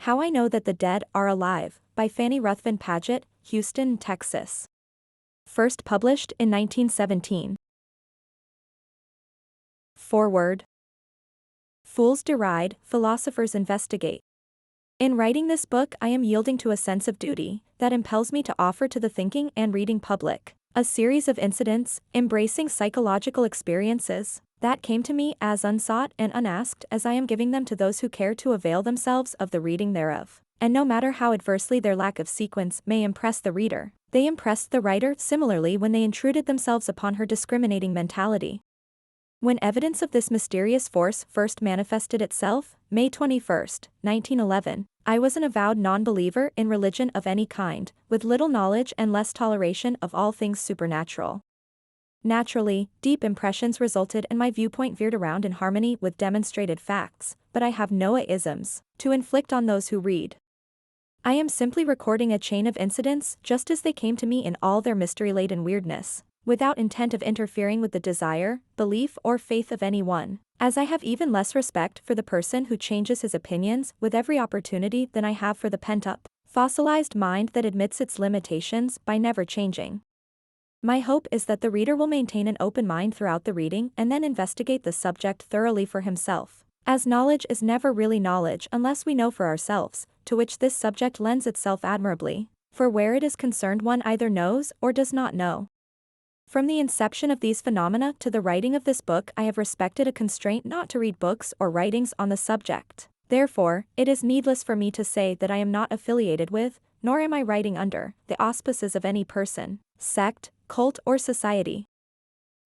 How I Know That the Dead Are Alive, by Fanny Ruthven Paget, Houston, Texas. First published in 1917. Foreword. Fools deride, philosophers investigate. In writing this book, I am yielding to a sense of duty that impels me to offer to the thinking and reading public a series of incidents, embracing psychological experiences, that came to me as unsought and unasked as I am giving them to those who care to avail themselves of the reading thereof. And no matter how adversely their lack of sequence may impress the reader, they impressed the writer similarly when they intruded themselves upon her discriminating mentality. When evidence of this mysterious force first manifested itself, May 21, 1911, I was an avowed non-believer in religion of any kind, with little knowledge and less toleration of all things supernatural. Naturally, deep impressions resulted and my viewpoint veered around in harmony with demonstrated facts, but I have no isms to inflict on those who read. I am simply recording a chain of incidents just as they came to me in all their mystery-laden weirdness, without intent of interfering with the desire, belief or faith of anyone, as I have even less respect for the person who changes his opinions with every opportunity than I have for the pent-up, fossilized mind that admits its limitations by never changing. My hope is that the reader will maintain an open mind throughout the reading and then investigate the subject thoroughly for himself, as knowledge is never really knowledge unless we know for ourselves, to which this subject lends itself admirably, for where it is concerned one either knows or does not know. From the inception of these phenomena to the writing of this book, I have respected a constraint not to read books or writings on the subject. Therefore, it is needless for me to say that I am not affiliated with, nor am I writing under, the auspices of any person, sect, cult or society.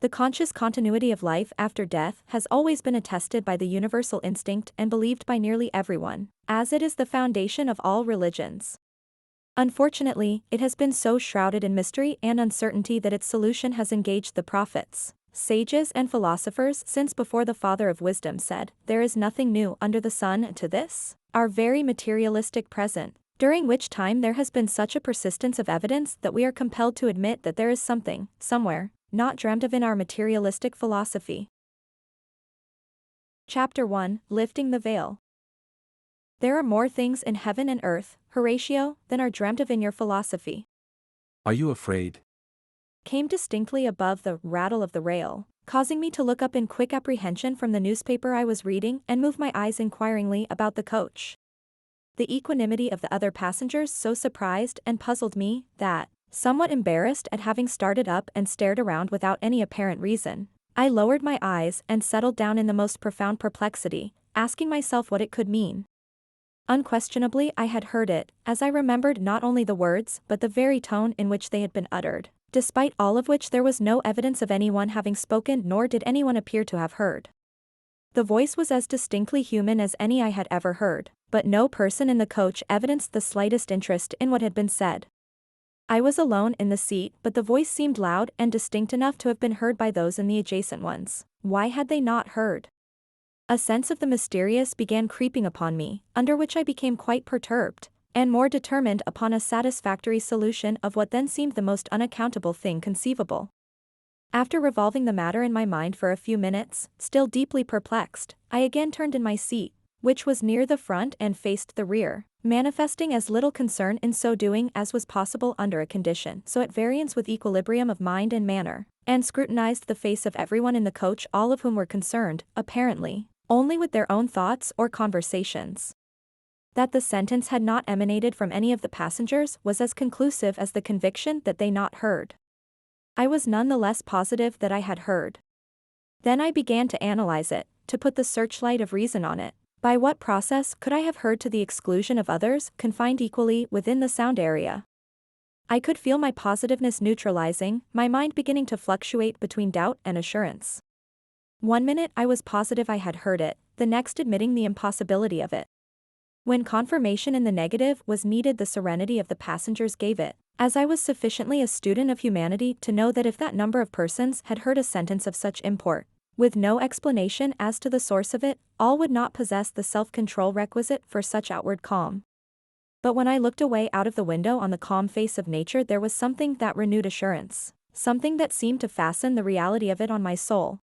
The conscious continuity of life after death has always been attested by the universal instinct and believed by nearly everyone, as it is the foundation of all religions. Unfortunately, it has been so shrouded in mystery and uncertainty that its solution has engaged the prophets, sages and philosophers since before the Father of Wisdom said, "There is nothing new under the sun," to this, our very materialistic present, during which time there has been such a persistence of evidence that we are compelled to admit that there is something, somewhere, not dreamt of in our materialistic philosophy. Chapter 1, Lifting the Veil. There are more things in heaven and earth, Horatio, than are dreamt of in your philosophy. Are you afraid? Came distinctly above the rattle of the rail, causing me to look up in quick apprehension from the newspaper I was reading and move my eyes inquiringly about the coach. The equanimity of the other passengers so surprised and puzzled me that, somewhat embarrassed at having started up and stared around without any apparent reason, I lowered my eyes and settled down in the most profound perplexity, asking myself what it could mean. Unquestionably I had heard it, as I remembered not only the words but the very tone in which they had been uttered, despite all of which there was no evidence of anyone having spoken nor did anyone appear to have heard. The voice was as distinctly human as any I had ever heard, but no person in the coach evidenced the slightest interest in what had been said. I was alone in the seat, but the voice seemed loud and distinct enough to have been heard by those in the adjacent ones. Why had they not heard? A sense of the mysterious began creeping upon me, under which I became quite perturbed, and more determined upon a satisfactory solution of what then seemed the most unaccountable thing conceivable. After revolving the matter in my mind for a few minutes, still deeply perplexed, I again turned in my seat, which was near the front and faced the rear, manifesting as little concern in so doing as was possible under a condition so at variance with equilibrium of mind and manner, and scrutinized the face of everyone in the coach, all of whom were concerned, apparently, only with their own thoughts or conversations. That the sentence had not emanated from any of the passengers was as conclusive as the conviction that they not heard. I was none the less positive that I had heard. Then I began to analyze it, to put the searchlight of reason on it. By what process could I have heard to the exclusion of others confined equally within the sound area? I could feel my positiveness neutralizing, my mind beginning to fluctuate between doubt and assurance. One minute I was positive I had heard it, the next admitting the impossibility of it. When confirmation in the negative was needed, the serenity of the passengers gave it, as I was sufficiently a student of humanity to know that if that number of persons had heard a sentence of such import, with no explanation as to the source of it, all would not possess the self-control requisite for such outward calm. But when I looked away out of the window on the calm face of nature, there was something that renewed assurance, something that seemed to fasten the reality of it on my soul.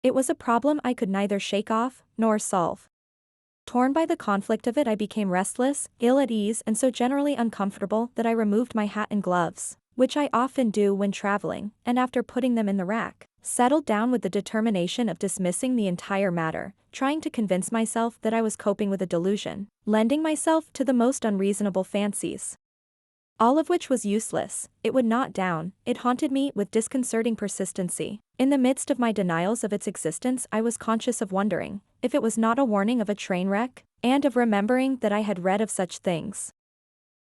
It was a problem I could neither shake off nor solve. Torn by the conflict of it, I became restless, ill at ease, and so generally uncomfortable that I removed my hat and gloves, which I often do when traveling, and after putting them in the rack, settled down with the determination of dismissing the entire matter, trying to convince myself that I was coping with a delusion, lending myself to the most unreasonable fancies. All of which was useless. It would not down, it haunted me with disconcerting persistency. In the midst of my denials of its existence, I was conscious of wondering if it was not a warning of a train wreck, and of remembering that I had read of such things.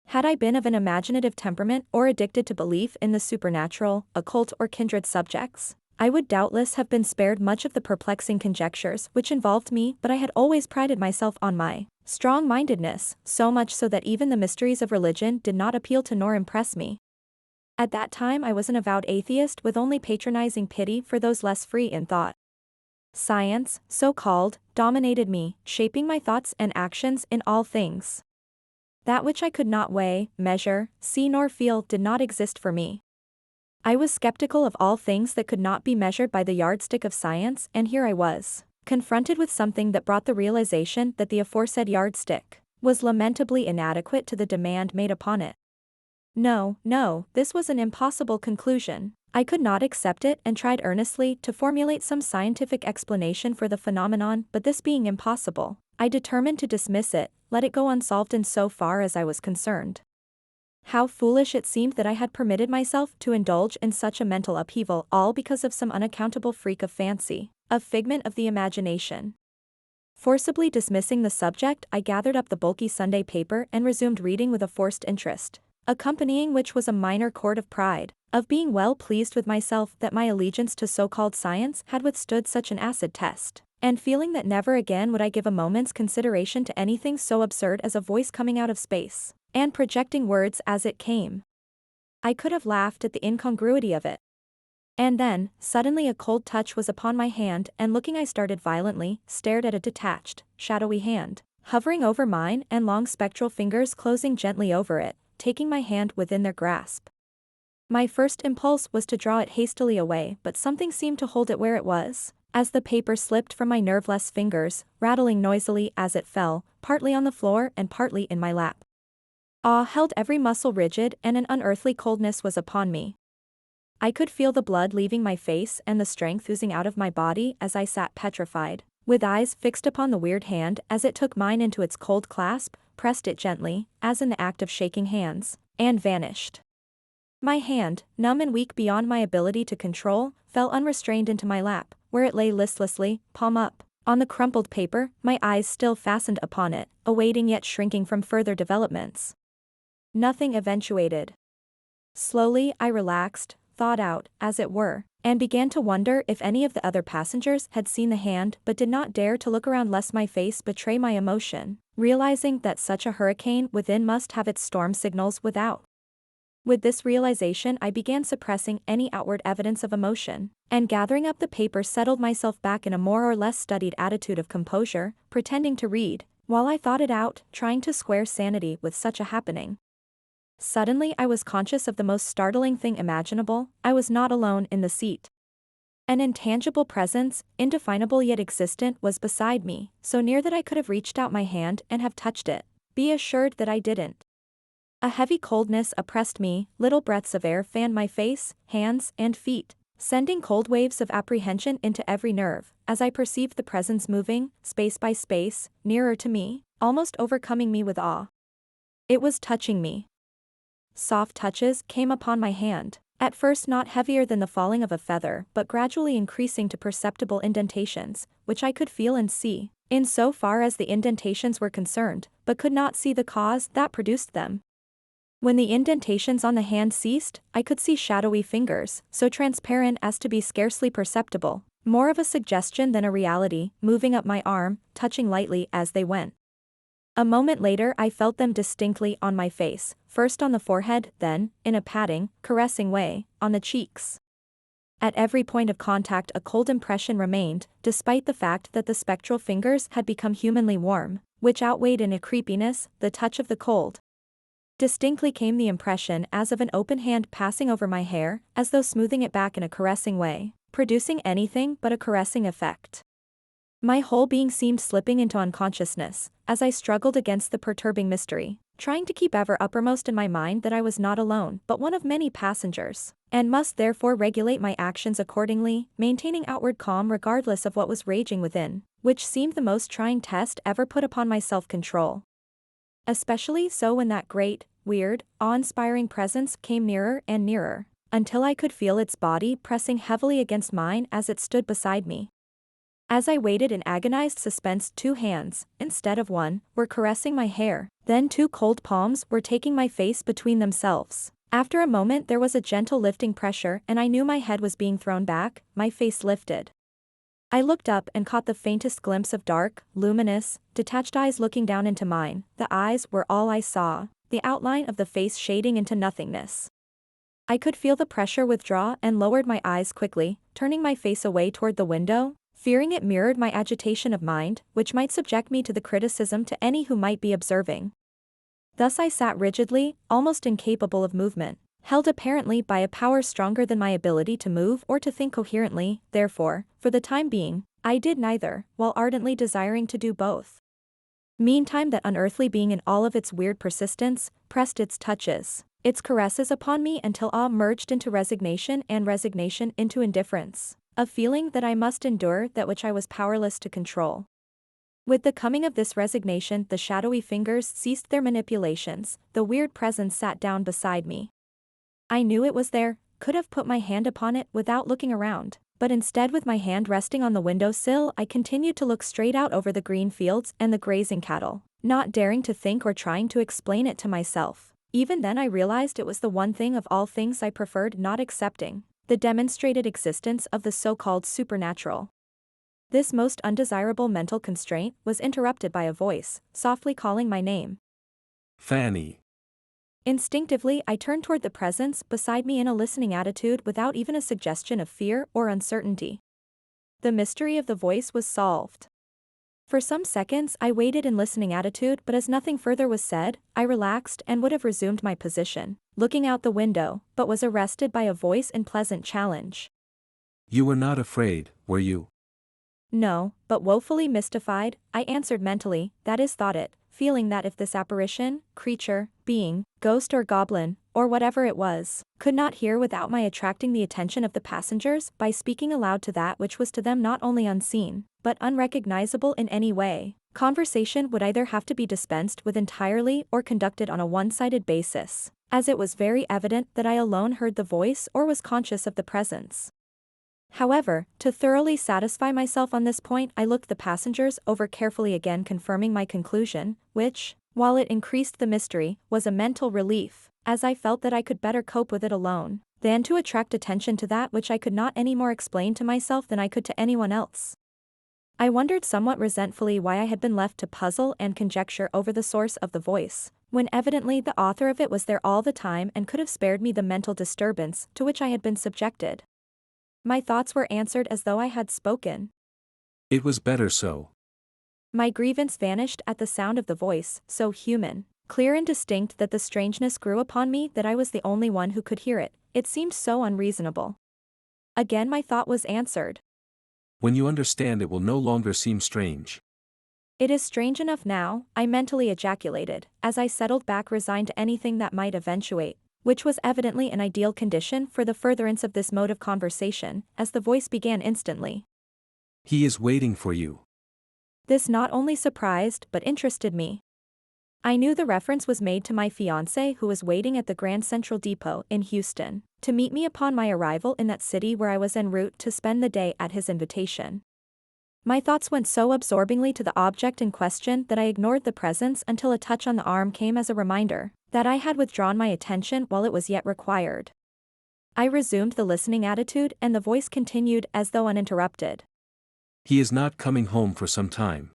Had I been of an imaginative temperament or addicted to belief in the supernatural, occult, or kindred subjects, I would doubtless have been spared much of the perplexing conjectures which involved me, but I had always prided myself on my strong-mindedness, so much so that even the mysteries of religion did not appeal to nor impress me. At that time I was an avowed atheist with only patronizing pity for those less free in thought. Science, so-called, dominated me, shaping my thoughts and actions in all things. That which I could not weigh, measure, see nor feel did not exist for me. I was skeptical of all things that could not be measured by the yardstick of science, and here I was, confronted with something that brought the realization that the aforesaid yardstick was lamentably inadequate to the demand made upon it. No, this was an impossible conclusion. I could not accept it and tried earnestly to formulate some scientific explanation for the phenomenon, but this being impossible, I determined to dismiss it, let it go unsolved in so far as I was concerned. How foolish it seemed that I had permitted myself to indulge in such a mental upheaval, all because of some unaccountable freak of fancy, a figment of the imagination. Forcibly dismissing the subject, I gathered up the bulky Sunday paper and resumed reading with a forced interest, accompanying which was a minor chord of pride, of being well pleased with myself that my allegiance to so-called science had withstood such an acid test, and feeling that never again would I give a moment's consideration to anything so absurd as a voice coming out of space, and projecting words as it came. I could have laughed at the incongruity of it. And then, suddenly a cold touch was upon my hand, and looking I started violently, stared at a detached, shadowy hand, hovering over mine, and long spectral fingers closing gently over it, taking my hand within their grasp. My first impulse was to draw it hastily away, but something seemed to hold it where it was, as the paper slipped from my nerveless fingers, rattling noisily as it fell, partly on the floor and partly in my lap. Awe held every muscle rigid, and an unearthly coldness was upon me. I could feel the blood leaving my face and the strength oozing out of my body as I sat petrified, with eyes fixed upon the weird hand as it took mine into its cold clasp, pressed it gently, as in the act of shaking hands, and vanished. My hand, numb and weak beyond my ability to control, fell unrestrained into my lap, where it lay listlessly, palm up, on the crumpled paper, my eyes still fastened upon it, awaiting yet shrinking from further developments. Nothing eventuated. Slowly I relaxed, thawed out, as it were, and began to wonder if any of the other passengers had seen the hand but did not dare to look around lest my face betray my emotion, realizing that such a hurricane within must have its storm signals without. With this realization I began suppressing any outward evidence of emotion, and gathering up the paper settled myself back in a more or less studied attitude of composure, pretending to read, while I thought it out, trying to square sanity with such a happening. Suddenly I was conscious of the most startling thing imaginable. I was not alone in the seat. An intangible presence, indefinable yet existent, was beside me, so near that I could have reached out my hand and have touched it. Be assured that I didn't. A heavy coldness oppressed me, little breaths of air fanned my face, hands, and feet, sending cold waves of apprehension into every nerve, as I perceived the presence moving, space by space, nearer to me, almost overcoming me with awe. It was touching me. Soft touches came upon my hand, at first not heavier than the falling of a feather but gradually increasing to perceptible indentations, which I could feel and see, in so far as the indentations were concerned, but could not see the cause that produced them. When the indentations on the hand ceased, I could see shadowy fingers, so transparent as to be scarcely perceptible, more of a suggestion than a reality, moving up my arm, touching lightly as they went. A moment later I felt them distinctly on my face, first on the forehead, then, in a patting, caressing way, on the cheeks. At every point of contact a cold impression remained, despite the fact that the spectral fingers had become humanly warm, which outweighed in a creepiness the touch of the cold. Distinctly came the impression as of an open hand passing over my hair, as though smoothing it back in a caressing way, producing anything but a caressing effect. My whole being seemed slipping into unconsciousness, as I struggled against the perturbing mystery, trying to keep ever uppermost in my mind that I was not alone but one of many passengers, and must therefore regulate my actions accordingly, maintaining outward calm regardless of what was raging within, which seemed the most trying test ever put upon my self-control. Especially so when that great, weird, awe-inspiring presence came nearer and nearer, until I could feel its body pressing heavily against mine as it stood beside me. As I waited in agonized suspense, 2 hands, instead of one, were caressing my hair, then 2 cold palms were taking my face between themselves. After a moment there was a gentle lifting pressure and I knew my head was being thrown back, my face lifted. I looked up and caught the faintest glimpse of dark, luminous, detached eyes looking down into mine. The eyes were all I saw, the outline of the face shading into nothingness. I could feel the pressure withdraw and lowered my eyes quickly, turning my face away toward the window, fearing it mirrored my agitation of mind, which might subject me to the criticism to any who might be observing. Thus I sat rigidly, almost incapable of movement, held apparently by a power stronger than my ability to move or to think coherently. Therefore, for the time being, I did neither, while ardently desiring to do both. Meantime that unearthly being in all of its weird persistence, pressed its touches, its caresses upon me until awe merged into resignation and resignation into indifference, a feeling that I must endure that which I was powerless to control. With the coming of this resignation the shadowy fingers ceased their manipulations, the weird presence sat down beside me. I knew it was there, could have put my hand upon it without looking around, but instead with my hand resting on the window sill I continued to look straight out over the green fields and the grazing cattle, not daring to think or trying to explain it to myself. Even then I realized it was the one thing of all things I preferred not accepting, the demonstrated existence of the so-called supernatural. This most undesirable mental constraint was interrupted by a voice, softly calling my name. Fanny. Instinctively I turned toward the presence beside me in a listening attitude without even a suggestion of fear or uncertainty. The mystery of the voice was solved. For some seconds I waited in listening attitude, but as nothing further was said, I relaxed and would have resumed my position, looking out the window, but was arrested by a voice in pleasant challenge. You were not afraid, were you? No, but woefully mystified, I answered mentally, that is thought it, feeling that if this apparition, creature, being, ghost or goblin, or whatever it was, could not hear without my attracting the attention of the passengers by speaking aloud to that which was to them not only unseen, but unrecognizable in any way, conversation would either have to be dispensed with entirely or conducted on a one-sided basis, as it was very evident that I alone heard the voice or was conscious of the presence. However, to thoroughly satisfy myself on this point I looked the passengers over carefully again, confirming my conclusion, which, while it increased the mystery, was a mental relief, as I felt that I could better cope with it alone, than to attract attention to that which I could not any more explain to myself than I could to anyone else. I wondered somewhat resentfully why I had been left to puzzle and conjecture over the source of the voice, when evidently the author of it was there all the time and could have spared me the mental disturbance to which I had been subjected. My thoughts were answered as though I had spoken. It was better so. My grievance vanished at the sound of the voice, so human, clear and distinct that the strangeness grew upon me that I was the only one who could hear it. It seemed so unreasonable. Again my thought was answered. When you understand it will no longer seem strange. It is strange enough now, I mentally ejaculated, as I settled back resigned to anything that might eventuate, which was evidently an ideal condition for the furtherance of this mode of conversation, as the voice began instantly. He is waiting for you. This not only surprised but interested me. I knew the reference was made to my fiancé who was waiting at the Grand Central Depot in Houston, to meet me upon my arrival in that city where I was en route to spend the day at his invitation. My thoughts went so absorbingly to the object in question that I ignored the presence until a touch on the arm came as a reminder that I had withdrawn my attention while it was yet required. I resumed the listening attitude and the voice continued as though uninterrupted. He is not coming home for some time.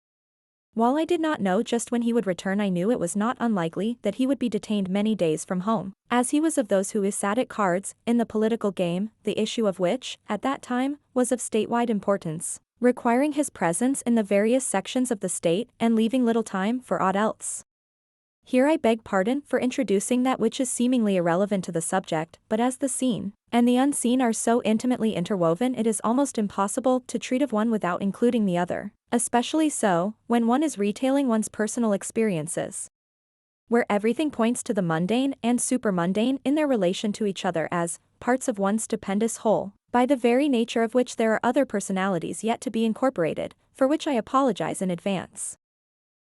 While I did not know just when he would return, I knew it was not unlikely that he would be detained many days from home, as he was of those who sat at cards in the political game, the issue of which, at that time, was of statewide importance, requiring his presence in the various sections of the state and leaving little time for aught else. Here I beg pardon for introducing that which is seemingly irrelevant to the subject, but as the seen and the unseen are so intimately interwoven it is almost impossible to treat of one without including the other, Especially so, when one is retailing one's personal experiences, where everything points to the mundane and super-mundane in their relation to each other as parts of one stupendous whole, by the very nature of which there are other personalities yet to be incorporated, for which I apologize in advance.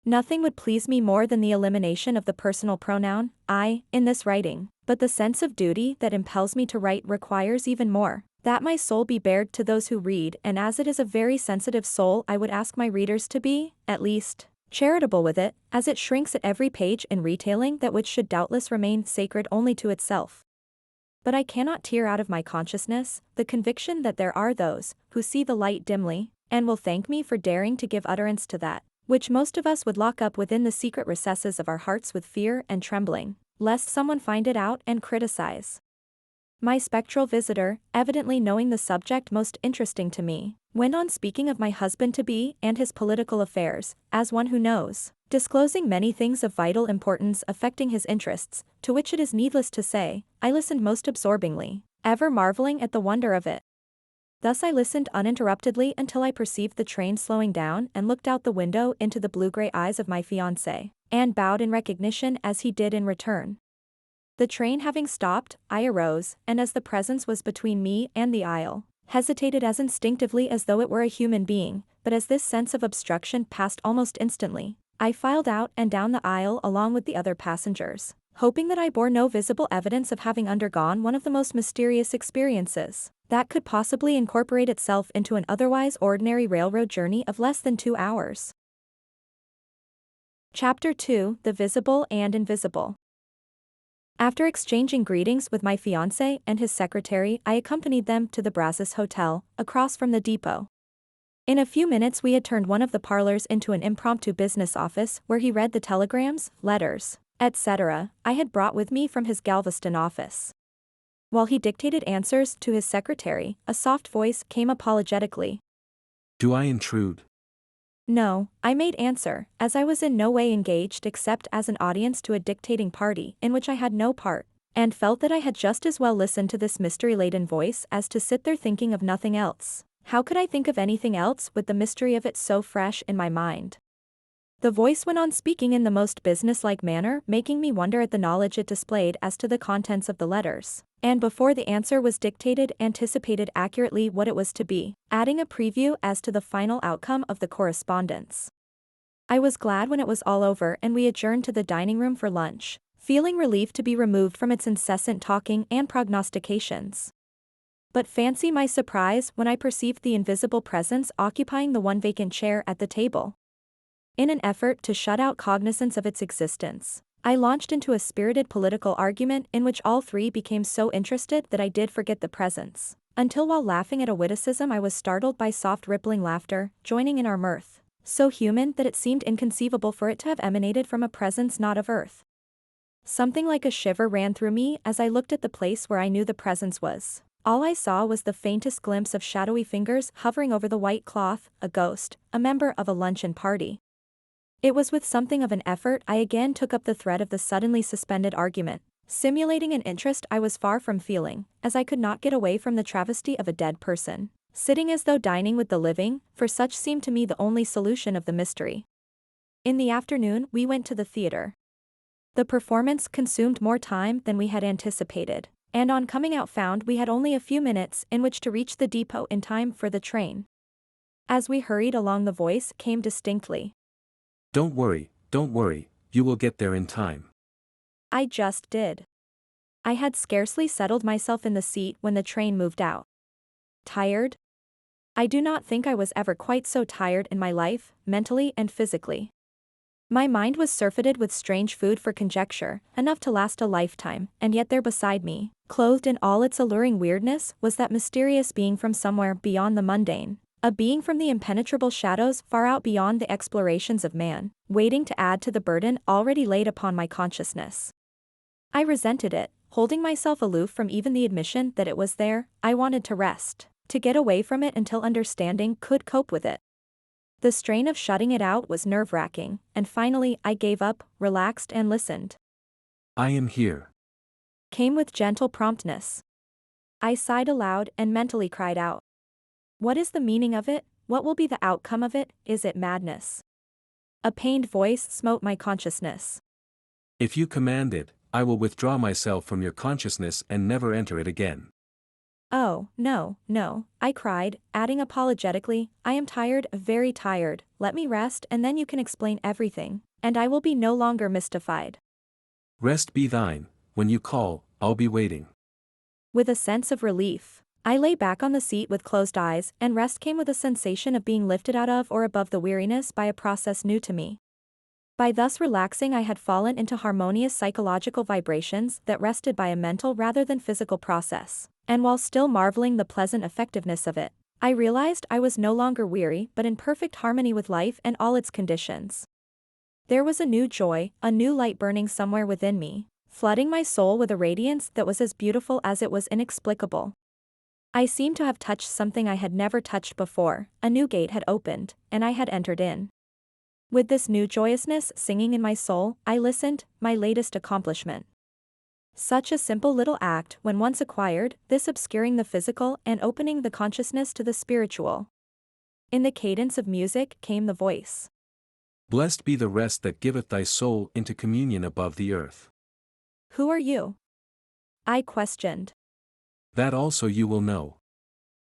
Nothing would please me more than the elimination of the personal pronoun, I, in this writing, but the sense of duty that impels me to write requires even more, that my soul be bared to those who read, and as it is a very sensitive soul I would ask my readers to be, at least, charitable with it, as it shrinks at every page in retailing that which should doubtless remain sacred only to itself. But I cannot tear out of my consciousness the conviction that there are those who see the light dimly, and will thank me for daring to give utterance to that which most of us would lock up within the secret recesses of our hearts with fear and trembling, lest someone find it out and criticize. My spectral visitor, evidently knowing the subject most interesting to me, went on speaking of my husband-to-be and his political affairs, as one who knows, disclosing many things of vital importance affecting his interests, to which it is needless to say, I listened most absorbingly, ever marveling at the wonder of it. Thus I listened uninterruptedly until I perceived the train slowing down and looked out the window into the blue-gray eyes of my fiancé, and bowed in recognition as he did in return. The train having stopped, I arose, and as the presence was between me and the aisle, hesitated as instinctively as though it were a human being, but as this sense of obstruction passed almost instantly, I filed out and down the aisle along with the other passengers, hoping that I bore no visible evidence of having undergone one of the most mysterious experiences that could possibly incorporate itself into an otherwise ordinary railroad journey of less than 2 hours. Chapter 2: The Visible and Invisible. After exchanging greetings with my fiancé and his secretary, I accompanied them to the Brazos Hotel, across from the depot. In a few minutes we had turned one of the parlors into an impromptu business office where he read the telegrams, letters, etc. I had brought with me from his Galveston office. While he dictated answers to his secretary, a soft voice came apologetically. Do I intrude? No, I made answer, as I was in no way engaged except as an audience to a dictating party in which I had no part, and felt that I had just as well listen to this mystery-laden voice as to sit there thinking of nothing else. How could I think of anything else with the mystery of it so fresh in my mind? The voice went on speaking in the most business-like manner, making me wonder at the knowledge it displayed as to the contents of the letters, and before the answer was dictated anticipated accurately what it was to be, adding a preview as to the final outcome of the correspondence. I was glad when it was all over and we adjourned to the dining room for lunch, feeling relieved to be removed from its incessant talking and prognostications. But fancy my surprise when I perceived the invisible presence occupying the one vacant chair at the table. In an effort to shut out cognizance of its existence, I launched into a spirited political argument in which all three became so interested that I did forget the presence, until while laughing at a witticism I was startled by soft rippling laughter, joining in our mirth, so human that it seemed inconceivable for it to have emanated from a presence not of earth. Something like a shiver ran through me as I looked at the place where I knew the presence was. All I saw was the faintest glimpse of shadowy fingers hovering over the white cloth, a ghost, a member of a luncheon party. It was with something of an effort I again took up the thread of the suddenly suspended argument, simulating an interest I was far from feeling, as I could not get away from the travesty of a dead person, sitting as though dining with the living, for such seemed to me the only solution of the mystery. In the afternoon we went to the theater. The performance consumed more time than we had anticipated, and on coming out found we had only a few minutes in which to reach the depot in time for the train. As we hurried along the voice came distinctly. Don't worry, you will get there in time. I just did. I had scarcely settled myself in the seat when the train moved out. Tired? I do not think I was ever quite so tired in my life, mentally and physically. My mind was surfeited with strange food for conjecture, enough to last a lifetime, and yet there beside me, clothed in all its alluring weirdness, was that mysterious being from somewhere beyond the mundane. A being from the impenetrable shadows far out beyond the explorations of man, waiting to add to the burden already laid upon my consciousness. I resented it, holding myself aloof from even the admission that it was there. I wanted to rest, to get away from it until understanding could cope with it. The strain of shutting it out was nerve-wracking, and finally I gave up, relaxed and listened. I am here. Came with gentle promptness. I sighed aloud and mentally cried out. What is the meaning of it? What will be the outcome of it? Is it madness? A pained voice smote my consciousness. If you command it, I will withdraw myself from your consciousness and never enter it again. Oh, no, no, I cried, adding apologetically, I am tired, very tired, let me rest and then you can explain everything, and I will be no longer mystified. Rest be thine, when you call, I'll be waiting. With a sense of relief, I lay back on the seat with closed eyes, and rest came with a sensation of being lifted out of or above the weariness by a process new to me. By thus relaxing, I had fallen into harmonious psychological vibrations that rested by a mental rather than physical process, and while still marveling the pleasant effectiveness of it, I realized I was no longer weary but in perfect harmony with life and all its conditions. There was a new joy, a new light burning somewhere within me, flooding my soul with a radiance that was as beautiful as it was inexplicable. I seemed to have touched something I had never touched before, a new gate had opened, and I had entered in. With this new joyousness singing in my soul, I listened, my latest accomplishment. Such a simple little act when once acquired, this obscuring the physical and opening the consciousness to the spiritual. In the cadence of music came the voice. Blessed be the rest that giveth thy soul into communion above the earth. Who are you? I questioned. That also you will know.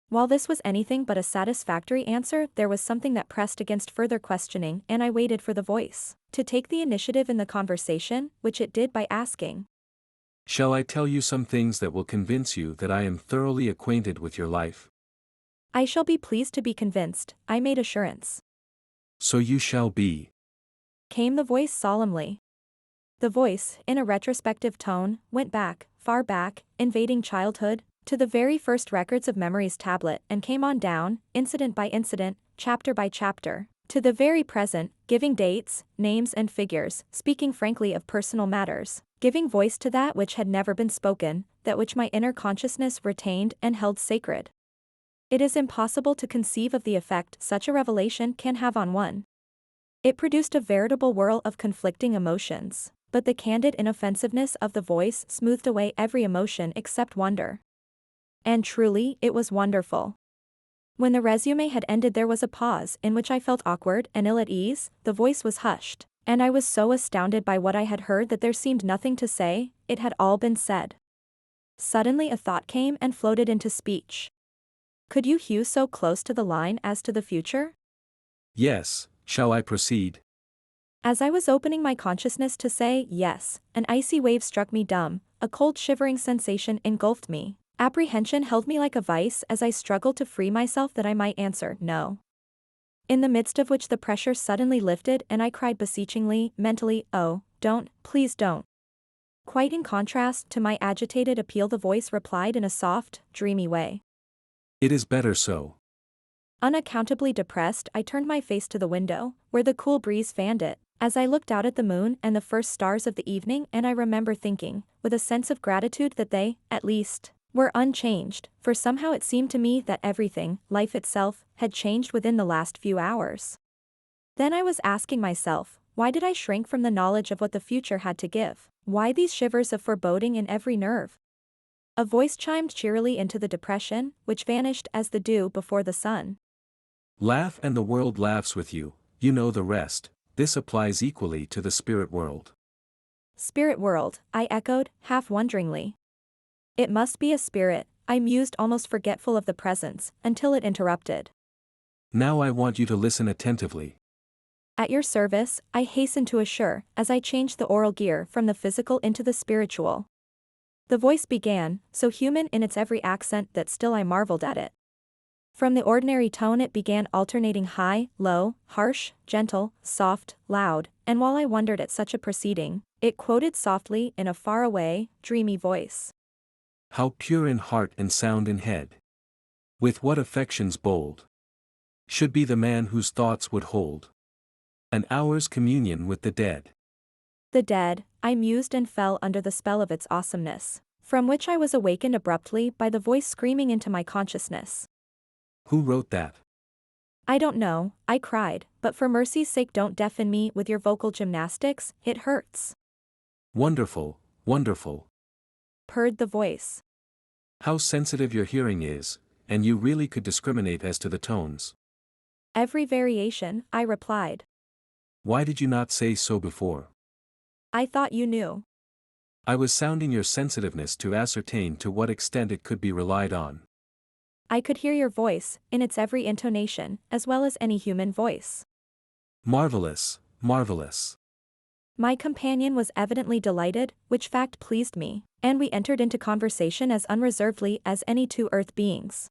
While this was anything but a satisfactory answer, there was something that pressed against further questioning, and I waited for the voice to take the initiative in the conversation, which it did by asking. Shall I tell you some things that will convince you that I am thoroughly acquainted with your life? I shall be pleased to be convinced, I made assurance. So you shall be. Came the voice solemnly. The voice, in a retrospective tone, went back, far back, invading childhood, to the very first records of memory's tablet and came on down, incident by incident, chapter by chapter, to the very present, giving dates, names and figures, speaking frankly of personal matters, giving voice to that which had never been spoken, that which my inner consciousness retained and held sacred. It is impossible to conceive of the effect such a revelation can have on one. It produced a veritable whirl of conflicting emotions, but the candid inoffensiveness of the voice smoothed away every emotion except wonder. And truly, it was wonderful. When the resume had ended, there was a pause in which I felt awkward and ill at ease. The voice was hushed, and I was so astounded by what I had heard that there seemed nothing to say, it had all been said. Suddenly a thought came and floated into speech. Could you hew so close to the line as to the future? Yes, shall I proceed? As I was opening my consciousness to say yes, an icy wave struck me dumb, a cold shivering sensation engulfed me. Apprehension held me like a vice as I struggled to free myself that I might answer no. In the midst of which the pressure suddenly lifted and I cried beseechingly, mentally, oh, don't, please don't. Quite in contrast to my agitated appeal, the voice replied in a soft, dreamy way. It is better so. Unaccountably depressed, I turned my face to the window, where the cool breeze fanned it, as I looked out at the moon and the first stars of the evening, and I remember thinking, with a sense of gratitude, that they, at least, were unchanged, for somehow it seemed to me that everything, life itself, had changed within the last few hours. Then I was asking myself, why did I shrink from the knowledge of what the future had to give? Why these shivers of foreboding in every nerve? A voice chimed cheerily into the depression, which vanished as the dew before the sun. Laugh and the world laughs with you, you know the rest. This applies equally to the spirit world. Spirit world, I echoed, half wonderingly. It must be a spirit, I mused, almost forgetful of the presence, until it interrupted. Now I want you to listen attentively. At your service, I hasten to assure, as I changed the oral gear from the physical into the spiritual. The voice began, so human in its every accent that still I marveled at it. From the ordinary tone it began alternating high, low, harsh, gentle, soft, loud, and while I wondered at such a proceeding, it quoted softly in a far-away, dreamy voice. How pure in heart and sound in head. With what affections bold. Should be the man whose thoughts would hold an hour's communion with the dead. The dead, I mused and fell under the spell of its awesomeness, from which I was awakened abruptly by the voice screaming into my consciousness. Who wrote that? I don't know, I cried, but for mercy's sake don't deafen me with your vocal gymnastics, it hurts. Wonderful, wonderful. Purred the voice. How sensitive your hearing is, and you really could discriminate as to the tones. Every variation, I replied. Why did you not say so before? I thought you knew. I was sounding your sensitiveness to ascertain to what extent it could be relied on. I could hear your voice, in its every intonation, as well as any human voice. Marvelous, marvelous. My companion was evidently delighted, which fact pleased me, and we entered into conversation as unreservedly as any two earth beings.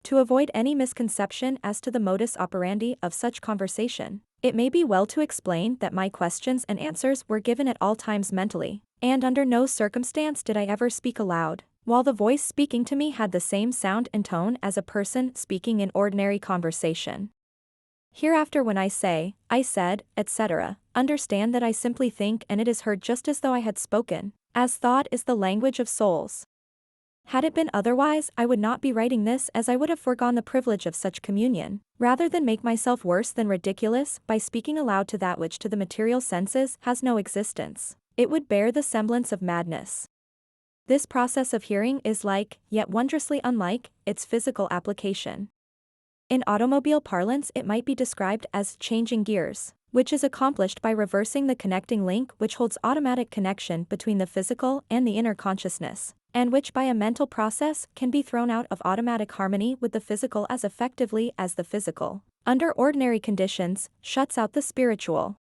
To avoid any misconception as to the modus operandi of such conversation, it may be well to explain that my questions and answers were given at all times mentally, and under no circumstance did I ever speak aloud, while the voice speaking to me had the same sound and tone as a person speaking in ordinary conversation. Hereafter when I say, I said, etc., understand that I simply think and it is heard just as though I had spoken, as thought is the language of souls. Had it been otherwise, I would not be writing this, as I would have foregone the privilege of such communion, rather than make myself worse than ridiculous by speaking aloud to that which to the material senses has no existence. It would bear the semblance of madness. This process of hearing is like, yet wondrously unlike, its physical application. In automobile parlance it might be described as changing gears, which is accomplished by reversing the connecting link which holds automatic connection between the physical and the inner consciousness, and which by a mental process can be thrown out of automatic harmony with the physical as effectively as the physical, under ordinary conditions, shuts out the spiritual.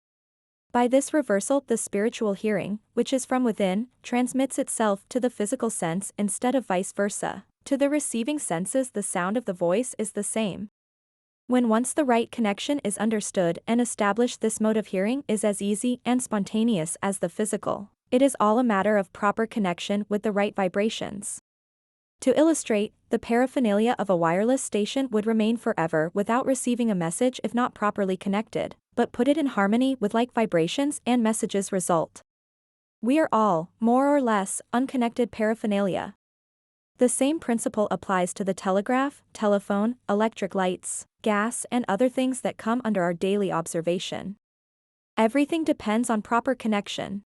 By this reversal the spiritual hearing, which is from within, transmits itself to the physical sense instead of vice versa. To the receiving senses the sound of the voice is the same. When once the right connection is understood and established, this mode of hearing is as easy and spontaneous as the physical. It is all a matter of proper connection with the right vibrations. To illustrate, the paraphernalia of a wireless station would remain forever without receiving a message if not properly connected, but put it in harmony with like vibrations and messages result. We are all, more or less, unconnected paraphernalia. The same principle applies to the telegraph, telephone, electric lights, gas, and other things that come under our daily observation. Everything depends on proper connection.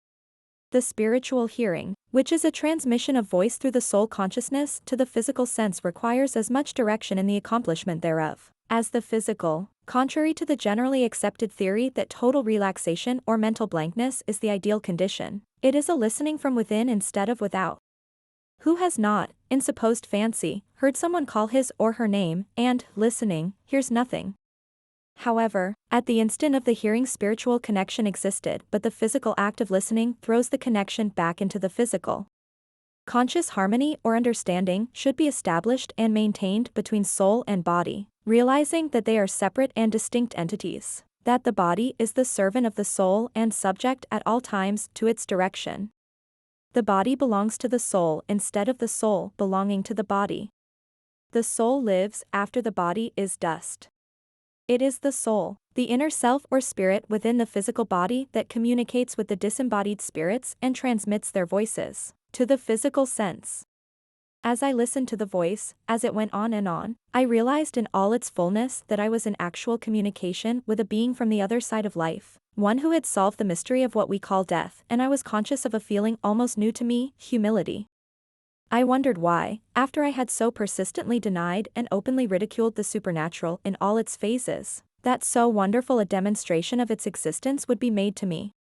The spiritual hearing, which is a transmission of voice through the soul consciousness to the physical sense, requires as much direction in the accomplishment thereof as the physical, contrary to the generally accepted theory that total relaxation or mental blankness is the ideal condition. It is a listening from within instead of without. Who has not, in supposed fancy, heard someone call his or her name, and, listening, hears nothing? However, at the instant of the hearing spiritual connection existed, but the physical act of listening throws the connection back into the physical. Conscious harmony or understanding should be established and maintained between soul and body, realizing that they are separate and distinct entities, that the body is the servant of the soul and subject at all times to its direction. The body belongs to the soul instead of the soul belonging to the body. The soul lives after the body is dust. It is the soul, the inner self or spirit within the physical body, that communicates with the disembodied spirits and transmits their voices to the physical sense. As I listened to the voice, as it went on, I realized in all its fullness that I was in actual communication with a being from the other side of life, one who had solved the mystery of what we call death, and I was conscious of a feeling almost new to me, humility. I wondered why, after I had so persistently denied and openly ridiculed the supernatural in all its phases, that so wonderful a demonstration of its existence would be made to me.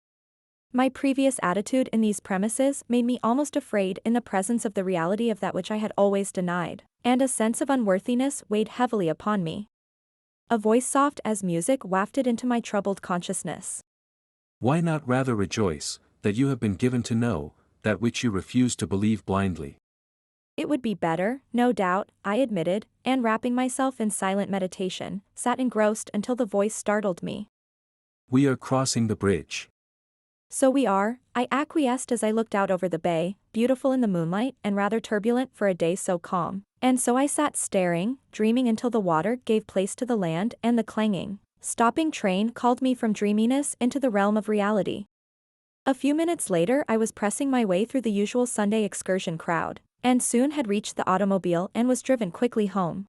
My previous attitude in these premises made me almost afraid in the presence of the reality of that which I had always denied, and a sense of unworthiness weighed heavily upon me. A voice soft as music wafted into my troubled consciousness. Why not rather rejoice, that you have been given to know, that which you refuse to believe blindly? It would be better, no doubt, I admitted, and wrapping myself in silent meditation, sat engrossed until the voice startled me. We are crossing the bridge. So we are, I acquiesced as I looked out over the bay, beautiful in the moonlight and rather turbulent for a day so calm, and so I sat staring, dreaming until the water gave place to the land and the clanging, stopping train called me from dreaminess into the realm of reality. A few minutes later I was pressing my way through the usual Sunday excursion crowd, and soon had reached the automobile and was driven quickly home.